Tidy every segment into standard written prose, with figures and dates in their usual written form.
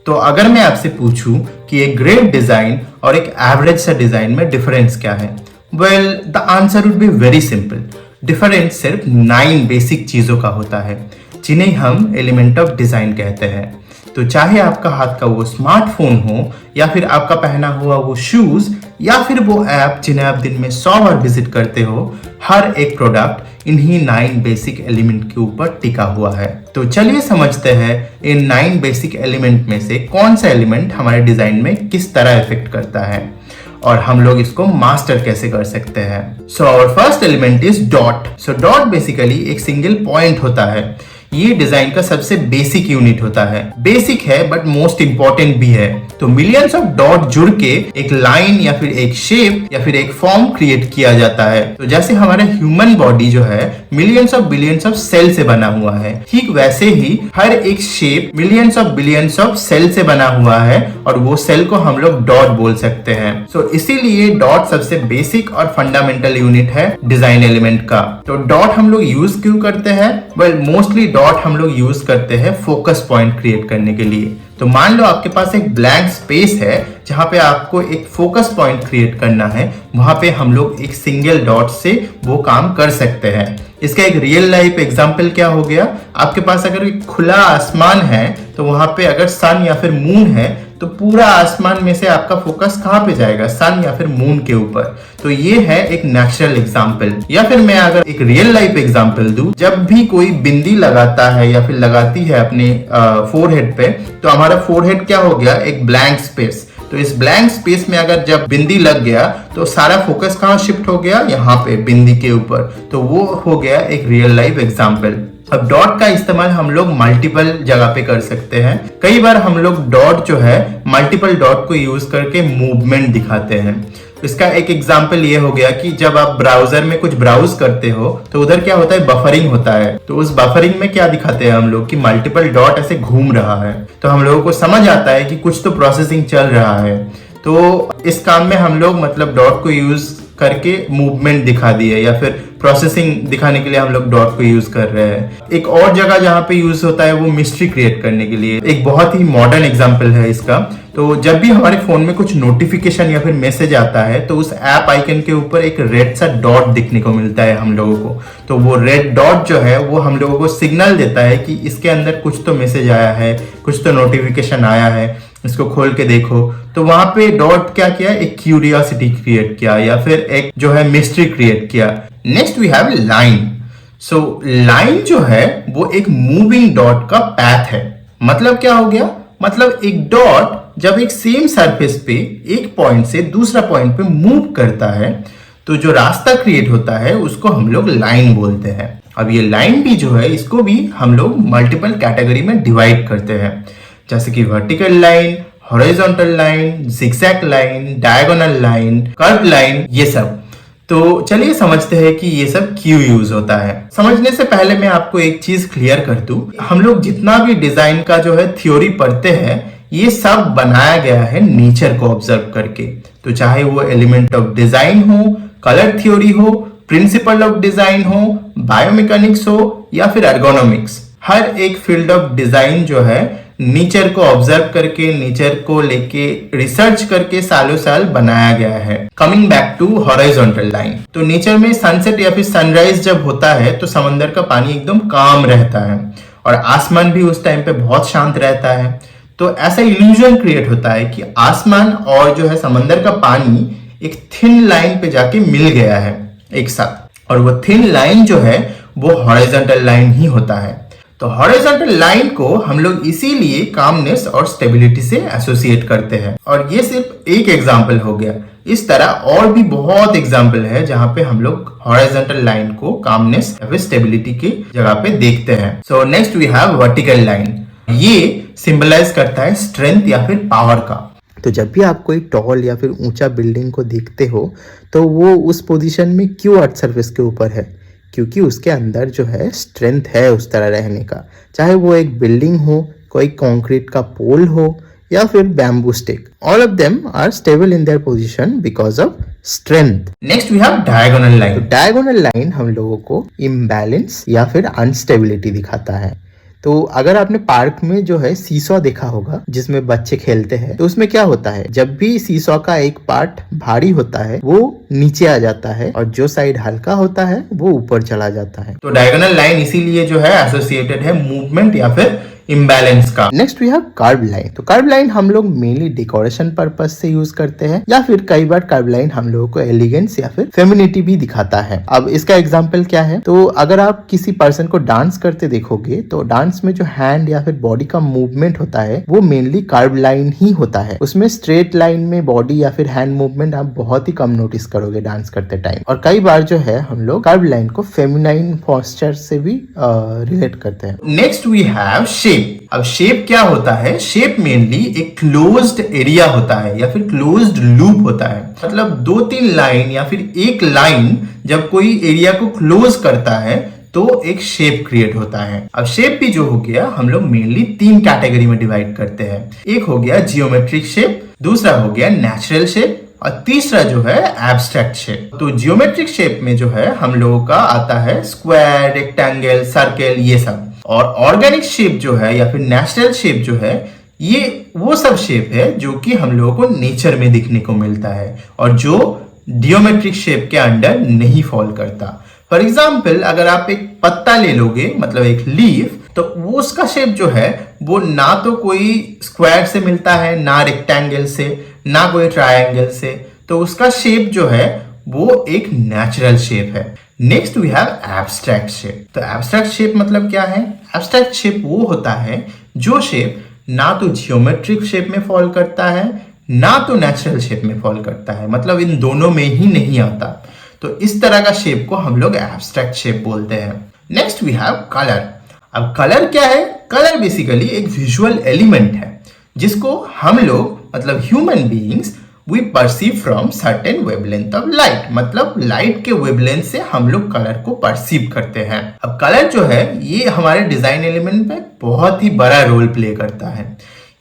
तो अगर मैं आपसे पूछूं कि एक ग्रेट डिजाइन और एक एवरेज सा डिजाइन में डिफरेंस क्या है, well the answer would be very simple. Difference सिर्फ 9 बेसिक चीजों का होता है जिन्हें हम एलिमेंट ऑफ डिजाइन कहते हैं। तो चाहे आपका हाथ का वो स्मार्टफोन हो या फिर आपका पहना हुआ वो शूज या फिर वो ऐप जिन्हें आप दिन में 100 बार विजिट करते हो, हर एक प्रोडक्ट इन्हीं 9 बेसिक एलिमेंट के ऊपर टिका हुआ है। तो चलिए समझते हैं इन 9 बेसिक एलिमेंट में से कौन सा एलिमेंट हमारे डिजाइन में किस तरह इफेक्ट करता है और हम लोग इसको मास्टर कैसे कर सकते हैं। So our first element is dot. So dot basically एक सिंगल पॉइंट होता है। ये डिजाइन का सबसे बेसिक यूनिट होता है। बेसिक है बट मोस्ट इंपॉर्टेंट भी है। तो मिलियंस ऑफ डॉट जुड़ के एक लाइन या फिर एक शेप या फिर एक फॉर्म क्रिएट किया जाता है। तो जैसे हमारा ह्यूमन बॉडी जो है millions of billions of cell से बना हुआ है, ठीक वैसे ही हर एक shape millions of billions of cell से बना हुआ है और वो सेल को हम लोग डॉट बोल सकते हैं। सो इसीलिए डॉट सबसे बेसिक और फंडामेंटल यूनिट है डिजाइन एलिमेंट का। तो डॉट हम लोग यूज क्यों करते हैं? वेल मोस्टली डॉट हम लोग यूज करते हैं फोकस पॉइंट क्रिएट करने के लिए। तो मान लो आपके पास एक ब्लैंक स्पेस है जहां पे आपको एक फोकस पॉइंट क्रिएट करना है, वहां पे हम लोग एक सिंगल डॉट से वो काम कर सकते हैं। इसका एक रियल लाइफ एग्जांपल क्या हो गया, आपके पास अगर एक खुला आसमान है तो वहां पे अगर सन या फिर मून है तो पूरा आसमान में से आपका फोकस कहां पे जाएगा? सन या फिर मून के ऊपर। तो ये है एक नेचुरल एग्जांपल। या फिर मैं अगर एक रियल लाइफ एग्जांपल दूं, जब भी कोई बिंदी लगाता है या फिर लगाती है अपने फोरहेड पे, तो हमारा फोरहेड क्या हो गया? एक ब्लैंक स्पेस। तो इस ब्लैंक स्पेस में अगर जब बिंदी लग गया तो सारा फोकस कहां शिफ्ट हो गया? यहाँ पे बिंदी के ऊपर। तो वो हो गया एक रियल लाइफ एग्जांपल। अब डॉट का इस्तेमाल हम लोग मल्टीपल जगह पे कर सकते हैं। कई बार हम लोग डॉट जो है मल्टीपल डॉट को यूज करके मूवमेंट दिखाते हैं। इसका एक एग्जांपल ये हो गया कि जब आप ब्राउजर में कुछ ब्राउज करते हो तो उधर क्या होता है? बफरिंग होता है। तो उस बफरिंग में क्या दिखाते हैं हम लोग कि मल्टीपल डॉट ऐसे घूम रहा है, तो हम लोगों को समझ आता है कि कुछ तो प्रोसेसिंग चल रहा है। तो इस काम में हम लोग मतलब डॉट को यूज करके मूवमेंट दिखा दिए या फिर प्रोसेसिंग दिखाने के लिए हम लोग डॉट को यूज कर रहे हैं। एक और जगह जहां पे यूज होता है वो मिस्ट्री क्रिएट करने के लिए। एक बहुत ही मॉडर्न एग्जांपल है इसका। तो जब भी हमारे फोन में कुछ नोटिफिकेशन या फिर मैसेज आता है तो उस ऐप आइकन के ऊपर एक रेड सा डॉट दिखने को मिलता है हम लोगों को। तो वो रेड डॉट जो है वो हम लोगों को सिग्नल देता है कि इसके अंदर कुछ तो मैसेज आया है, कुछ तो नोटिफिकेशन आया है, इसको खोल के देखो। तो वहां पे डॉट क्या किया? एक क्यूरियोसिटी क्रिएट किया या फिर एक जो है मिस्ट्री क्रिएट किया। Next we have line. So line जो है वो एक मूविंग डॉट का पैथ है। मतलब क्या हो गया? मतलब एक डॉट जब एक सेम सरफेस पे एक पॉइंट से दूसरा पॉइंट पे मूव करता है तो जो रास्ता क्रिएट होता है उसको हम लोग लाइन बोलते हैं। अब ये लाइन भी जो है इसको भी हम लोग मल्टीपल कैटेगरी में डिवाइड करते हैं, जैसे कि vertical line, horizontal line, zigzag line, diagonal line, curve line, ये सब। तो चलिए समझते हैं कि ये सब क्यों यूज होता है। समझने से पहले मैं आपको एक चीज क्लियर कर दूं, हम लोग जितना भी डिजाइन का जो है थ्योरी पढ़ते हैं ये सब बनाया गया है नेचर को ऑब्जर्व करके। तो चाहे वो एलिमेंट ऑफ डिजाइन हो, कलर थ्योरी हो, प्रिंसिपल ऑफ डिजाइन हो, बायोमैकेनिक्स हो या फिर एर्गोनॉमिक्स, हर एक फील्ड ऑफ डिजाइन जो है नेचर को ऑब्जर्व करके, नेचर को लेके रिसर्च करके सालों साल बनाया गया है। Coming back to horizontal line, तो नेचर में सनसेट या फिर सनराइज जब होता है तो समंदर का पानी एकदम काम रहता है और आसमान भी उस टाइम पे बहुत शांत रहता है। तो ऐसा इल्यूजन क्रिएट होता है कि आसमान और जो है समंदर का पानी एक थिन लाइन पे जाके मिल गया है एक साथ, और वो थिन लाइन जो है वो हॉरिजॉन्टल लाइन ही होता है। तो हॉरिजॉन्टल लाइन को हम लोग इसीलिए कामनेस और स्टेबिलिटी से एसोसिएट करते हैं। और ये सिर्फ एक एग्जांपल हो गया, इस तरह और भी बहुत एग्जांपल है जहां पे हम लोग हॉरिजॉन्टल लाइन को कामनेस या फिर स्टेबिलिटी की जगह पे देखते हैं। So next we have vertical line. ये सिंबलाइज करता है स्ट्रेंथ या फिर पावर का। तो जब भी आप कोई टॉल या फिर ऊंचा बिल्डिंग को देखते हो तो वो उस पोजीशन में क्यों अर्थ सरफेस के ऊपर है? क्योंकि उसके अंदर जो है स्ट्रेंथ है उस तरह रहने का। चाहे वो एक बिल्डिंग हो, कोई कंक्रीट का पोल हो या फिर bamboo stick, all of them are stable in their position because of strength. Next we have diagonal line. Diagonal line हम लोगों को इम्बैलेंस या फिर अनस्टेबिलिटी दिखाता है। तो अगर आपने पार्क में जो है सीसॉ देखा होगा जिसमें बच्चे खेलते हैं, तो उसमें क्या होता है, जब भी सीसॉ का एक पार्ट भारी होता है वो नीचे आ जाता है और जो साइड हल्का होता है वो ऊपर चला जाता है। तो डायगोनल लाइन इसीलिए जो है एसोसिएटेड है मूवमेंट या फिर इम्बैलेंस का। Next we have curve line. तो कर्व लाइन हम लोग मेनली डेकोरेशन पर्पज से यूज करते हैं, या फिर कई बार कर्व लाइन हम लोगों को एलिगेंस या फिर फेमिनिटी भी दिखाता है। अब इसका एग्जांपल क्या है, तो अगर आप किसी पर्सन को डांस करते देखोगे तो डांस में जो हैंड या फिर बॉडी का मूवमेंट होता है वो मेनली कर्व लाइन ही होता है। उसमें स्ट्रेट लाइन में बॉडी या फिर हैंड मूवमेंट आप बहुत ही कम नोटिस करोगे डांस करते टाइम। और कई बार जो है हम लोग कर्व लाइन को फेमिनाइन पोस्चर से भी रिलेट करते हैं। Next we have shape. अब शेप क्या होता है, शेप मेनली एक क्लोज्ड एरिया होता है या फिर क्लोज्ड लूप होता है। मतलब 2-3 लाइन या फिर एक लाइन जब कोई एरिया को क्लोज करता है तो एक शेप क्रिएट होता है। अब शेप भी जो हो गया हम लोग मेनली 3 कैटेगरी में डिवाइड करते हैं। एक हो गया जियोमेट्रिक शेप, दूसरा हो गया नेचुरल शेप और तीसरा जो है एब्स्ट्रैक्ट शेप। तो जियोमेट्रिक शेप में जो है हम लोगों का आता है स्क्वायर, रेक्टेंगल, सर्कल, ये सब। और ऑर्गेनिक शेप जो है या फिर नेचुरल शेप जो है ये वो सब शेप है जो कि हम लोगों को नेचर में दिखने को मिलता है और जो जियोमेट्रिक शेप के अंडर नहीं फॉल करता। फॉर एग्जाम्पल अगर आप एक पत्ता ले लोगे, मतलब एक लीफ, तो वो उसका शेप जो है वो ना तो कोई स्क्वायर से मिलता है, ना रेक्टेंगल से, ना कोई ट्रायंगल से। तो उसका शेप जो है वो एक नेचुरल शेप है। Next we have abstract shape. तो एब्स्ट्रैक्ट शेप मतलब क्या है, एब्स्ट्रैक्ट शेप वो होता है जो शेप ना तो जियोमेट्रिक शेप में फॉल करता है ना तो नेचुरल शेप में फॉल करता है, मतलब इन दोनों में ही नहीं आता। तो इस तरह का शेप को हम लोग एब्स्ट्रैक्ट शेप बोलते हैं। Next we have colour. अब कलर क्या है, कलर बेसिकली एक विजुअल एलिमेंट है जिसको हम लोग मतलब human beings we perceive from certain wavelength of light, मतलब लाइट के वेवलेंथ से हम लोग कलर को परसीव करते हैं। अब कलर जो है ये हमारे डिजाइन एलिमेंट में बहुत ही बड़ा रोल प्ले करता है।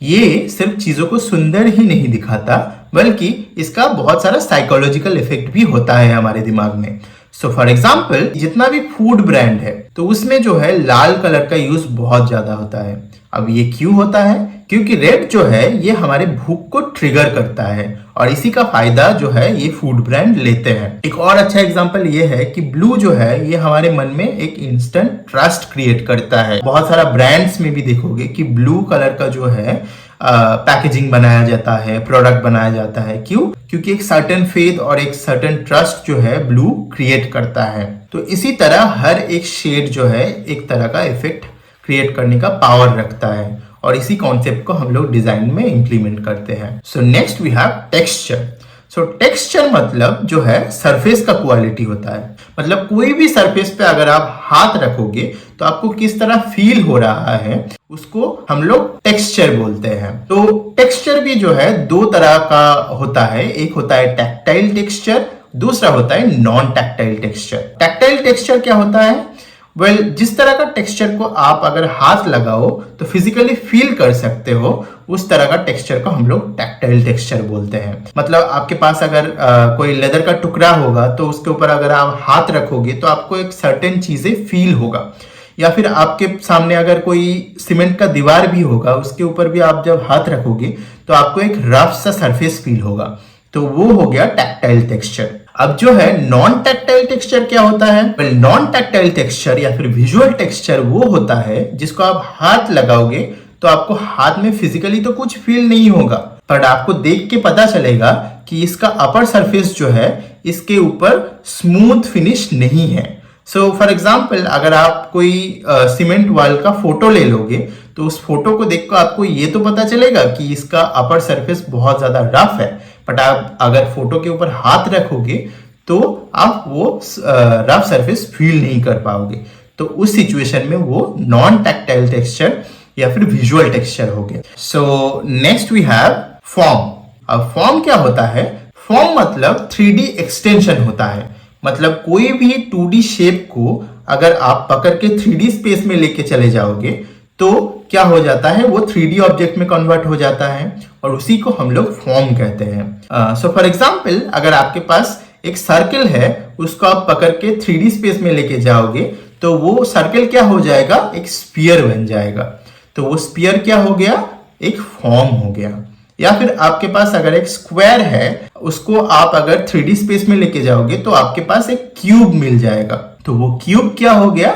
ये सिर्फ चीजों को सुंदर ही नहीं दिखाता बल्कि इसका बहुत सारा साइकोलॉजिकल इफेक्ट भी होता है हमारे दिमाग में। सो फॉर एग्जाम्पल जितना भी फूड ब्रांड है तो उसमें जो है लाल कलर का यूज बहुत ज्यादा होता है। अब ये क्यों होता है, क्योंकि रेड जो है ये हमारे भूख को ट्रिगर करता है और इसी का फायदा जो है ये फूड ब्रांड लेते हैं। एक और अच्छा एग्जांपल ये है कि ब्लू जो है ये हमारे मन में एक इंस्टेंट ट्रस्ट क्रिएट करता है। बहुत सारा ब्रांड्स में भी देखोगे कि ब्लू कलर का जो है पैकेजिंग बनाया जाता है, प्रोडक्ट बनाया जाता है। क्यों, क्योंकि एक सर्टेन फेथ और एक सर्टेन ट्रस्ट जो है ब्लू क्रिएट करता है। तो इसी तरह हर एक शेड जो है एक तरह का इफेक्ट क्रिएट करने का पावर रखता है और इसी कॉन्सेप्ट को हम लोग डिजाइन में इंप्लीमेंट करते हैं। So next we have texture. So texture मतलब जो है सरफेस का क्वालिटी होता है। मतलब कोई भी सरफेस पे अगर आप हाथ रखोगे तो आपको किस तरह फील हो रहा है उसको हम लोग टेक्सचर बोलते हैं। तो टेक्सचर भी जो है 2 तरह का होता है, एक होता है टैक्टाइल टेक्सचर, दूसरा होता है non tactile texture. Tactile texture क्या होता है, जिस तरह का टेक्सचर को आप अगर हाथ लगाओ तो फिजिकली फील कर सकते हो, उस तरह का टेक्सचर को हम लोग टैक्टाइल टेक्सचर बोलते हैं। मतलब आपके पास अगर कोई लेदर का टुकड़ा होगा तो उसके ऊपर अगर आप हाथ रखोगे तो आपको एक सर्टेन चीजें फील होगा, या फिर आपके सामने अगर कोई सीमेंट का दीवार भी होगा उसके ऊपर भी आप जब हाथ रखोगे तो आपको एक रफ सा सरफेस फील होगा। तो वो हो गया टैक्टाइल टेक्सचर। अब जो है नॉन टैक्टाइल टेक्सचर क्या होता है, नॉन टैक्टाइल टेक्सचर या फिर विजुअल टेक्सचर वो होता है जिसको आप हाथ लगाओगे तो आपको हाथ में फिजिकली तो कुछ फील नहीं होगा, पर आपको देख के पता चलेगा कि इसका अपर सरफेस जो है इसके ऊपर स्मूथ फिनिश नहीं है। सो फॉर एग्जाम्पल अगर आप कोई सीमेंट वॉल का फोटो ले लोगे तो उस फोटो को देखकर आपको ये तो पता चलेगा कि इसका अपर सरफेस बहुत ज्यादा रफ है, बट आप अगर फोटो के ऊपर हाथ रखोगे तो आप वो रफ सरफेस फील नहीं कर पाओगे। तो उस सिचुएशन में वो नॉन टैक्टाइल टेक्सचर या फिर विजुअल टेक्सचर हो गया। So next we have form. अब फॉर्म क्या होता है, फॉर्म मतलब 3D एक्सटेंशन होता है। मतलब कोई भी 2D शेप को अगर आप पकड़ के 3D स्पेस में लेके चले जाओगे तो क्या हो जाता है, वो 3D ऑब्जेक्ट में कन्वर्ट हो जाता है और उसी को हम लोग फॉर्म कहते हैं। सो फॉर एग्जाम्पल अगर आपके पास एक सर्कल है उसको आप पकड़ के 3D स्पेस में लेके जाओगे तो वो सर्कल क्या हो जाएगा, एक स्फीयर बन जाएगा। तो वो स्फीयर क्या हो गया, एक फॉर्म हो गया। या फिर आपके पास अगर एक स्क्वायर है, उसको आप अगर 3D स्पेस में लेके जाओगे तो आपके पास एक क्यूब मिल जाएगा। तो वो क्यूब क्या हो गया,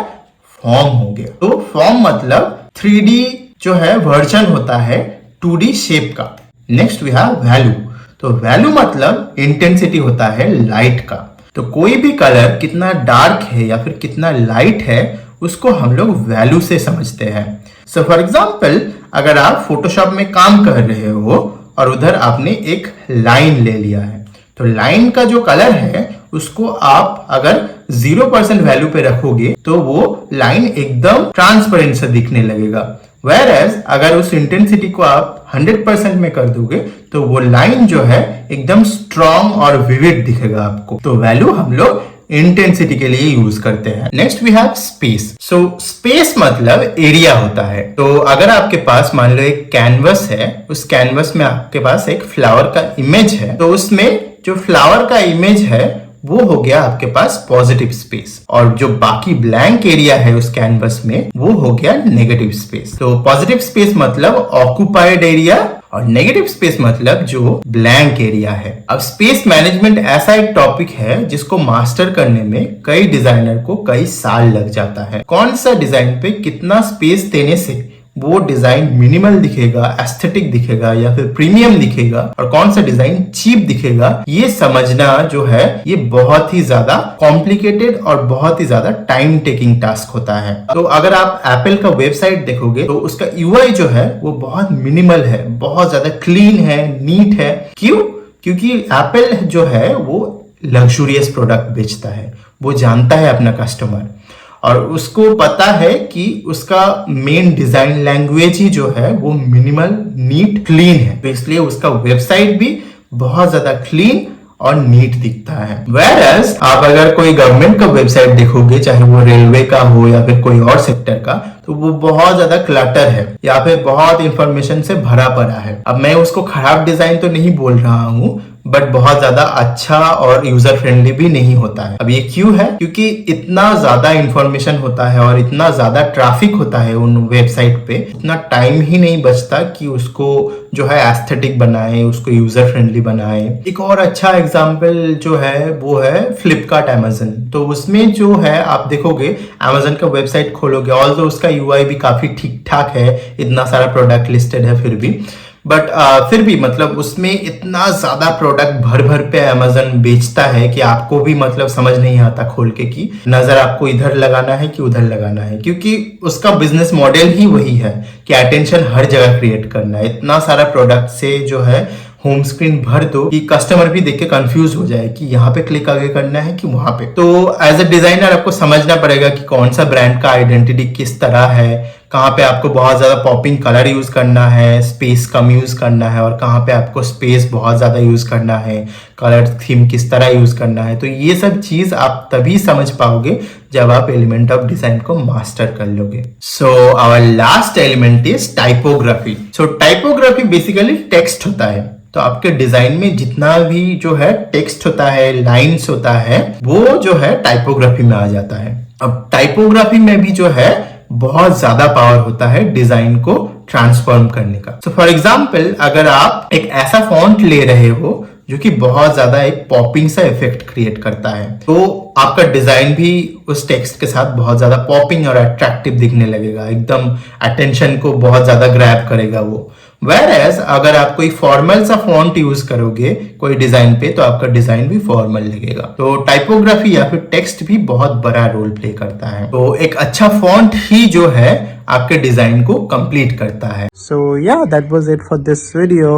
फॉर्म हो गया। तो फॉर्म मतलब 3D जो है वर्जन होता है 2D शेप का। Next we have value. तो वैल्यू मतलब इंटेंसिटी होता है लाइट का। तो कोई भी कलर कितना डार्क है या फिर कितना लाइट है, उसको हम लोग वैल्यू से समझते हैं। सो फॉर एग्जाम्पल, अगर आप फोटोशॉप में काम कर रहे हो और उधर आपने एक लाइन ले लिया है, तो लाइन का जो कलर है उसको आप अगर 0% वैल्यू पे रखोगे तो वो लाइन एकदम ट्रांसपेरेंट से दिखने लगेगा। Whereas अगर उस इंटेंसिटी को आप 100% में कर दोगे तो वो लाइन जो है एकदम स्ट्रॉन्ग और विविड दिखेगा आपको। तो वैल्यू हम लोग इंटेंसिटी के लिए यूज करते हैं। Next we have space. So space मतलब एरिया होता है। तो अगर आपके पास मान लो एक कैनवस है, उस कैनवस में आपके पास एक फ्लावर का इमेज है, तो उसमें जो फ्लावर का इमेज है वो हो गया आपके पास पॉजिटिव स्पेस, और जो बाकी ब्लैंक एरिया है उस कैनवस में वो हो गया नेगेटिव स्पेस। तो पॉजिटिव स्पेस मतलब ऑक्यूपाइड एरिया और नेगेटिव स्पेस मतलब जो ब्लैंक एरिया है। अब स्पेस मैनेजमेंट ऐसा एक टॉपिक है जिसको मास्टर करने में कई डिजाइनर को कई साल लग जाता है। कौन सा डिजाइन पे कितना स्पेस देने से वो डिजाइन मिनिमल दिखेगा, एस्थेटिक दिखेगा या फिर प्रीमियम दिखेगा, और कौन सा डिजाइन चीप दिखेगा, ये समझना जो है ये बहुत ही ज्यादा कॉम्प्लिकेटेड और बहुत ही ज्यादा टाइम टेकिंग टास्क होता है। तो अगर आप एप्पल का वेबसाइट देखोगे तो उसका यूआई जो है वो बहुत मिनिमल है, बहुत ज्यादा क्लीन है, नीट है। क्यों? क्योंकि एप्पल जो है वो लग्जूरियस प्रोडक्ट बेचता है, वो जानता है अपना कस्टमर और उसको पता है कि उसका मेन डिजाइन लैंग्वेज ही जो है वो मिनिमल, नीट, क्लीन है। तो इसलिए उसका वेबसाइट भी बहुत ज्यादा क्लीन और नीट दिखता है। Whereas आप अगर कोई गवर्नमेंट का वेबसाइट देखोगे, चाहे वो रेलवे का हो या फिर कोई और सेक्टर का, तो वो बहुत ज्यादा क्लटर है या फिर बहुत इंफॉर्मेशन से भरा पड़ा है। अब मैं उसको खराब डिजाइन तो नहीं बोल रहा हूँ, बट बहुत ज्यादा अच्छा और यूजर फ्रेंडली भी नहीं होता है। अब ये क्यों है? क्योंकि इतना ज्यादा इंफॉर्मेशन होता है और इतना ज्यादा ट्रैफिक होता है उन वेबसाइट पे, इतना टाइम ही नहीं बचता कि उसको जो है एस्थेटिक बनाए, उसको यूजर फ्रेंडली बनाए। एक और अच्छा एग्जांपल जो है वो है फ्लिपकार्ट, अमेजन। तो उसमें जो है आप देखोगे, अमेजन का वेबसाइट खोलोगे, ऑल्दो उसका यूआई भी काफी ठीक ठाक है, इतना सारा प्रोडक्ट लिस्टेड है फिर भी, बट फिर भी मतलब उसमें इतना ज्यादा प्रोडक्ट भर भर पे अमेजन बेचता है कि आपको भी मतलब समझ नहीं आता खोल के कि नजर आपको इधर लगाना है कि उधर लगाना है, क्योंकि उसका बिजनेस मॉडल ही वही है कि अटेंशन हर जगह क्रिएट करना है। इतना सारा प्रोडक्ट से जो है होम स्क्रीन भर दो कि कस्टमर भी देख के कंफ्यूज हो जाए कि यहाँ पे क्लिक आगे करना है कि वहां पे। तो एज अ डिजाइनर आपको समझना पड़ेगा कि कौन सा ब्रांड का आइडेंटिटी किस तरह है, कहाँ पे आपको बहुत ज्यादा पॉपिंग कलर यूज करना है, स्पेस कम यूज करना है, और कहाँ पे आपको स्पेस बहुत ज्यादा यूज करना है, कलर थीम किस तरह यूज करना है। तो ये सब चीज आप तभी समझ पाओगे जब आप एलिमेंट ऑफ डिजाइन को मास्टर कर लोगे। So our last element is typography. So typography basically text होता है। तो आपके डिजाइन में जितना भी जो है टेक्स्ट होता है, लाइंस होता है, वो जो है टाइपोग्राफी में आ जाता है। अब टाइपोग्राफी में भी जो है बहुत ज्यादा पावर होता है डिजाइन को ट्रांसफॉर्म करने का। सो फॉर एग्जाम्पल, अगर आप एक ऐसा फॉन्ट ले रहे हो जो कि बहुत ज्यादा एक पॉपिंग सा इफेक्ट क्रिएट करता है, तो आपका डिजाइन भी उस टेक्स्ट के साथ बहुत ज्यादा पॉपिंग और अट्रैक्टिव दिखने लगेगा, एकदम अटेंशन को बहुत ज्यादा ग्रैब करेगा वो। Whereas अगर आप कोई फॉर्मल सा फॉन्ट यूज करोगे कोई डिजाइन पे, तो आपका डिजाइन भी फॉर्मल लगेगा। तो टाइपोग्राफी या फिर टेक्स्ट भी बहुत बड़ा रोल प्ले करता है। तो एक अच्छा फॉन्ट ही जो है आपके डिजाइन को कंप्लीट करता है। So yeah, that was it for this video.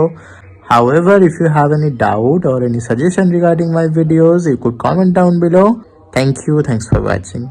However, if you have any doubt or any suggestion regarding my videos, you could comment down below. Thank you. Thanks for watching.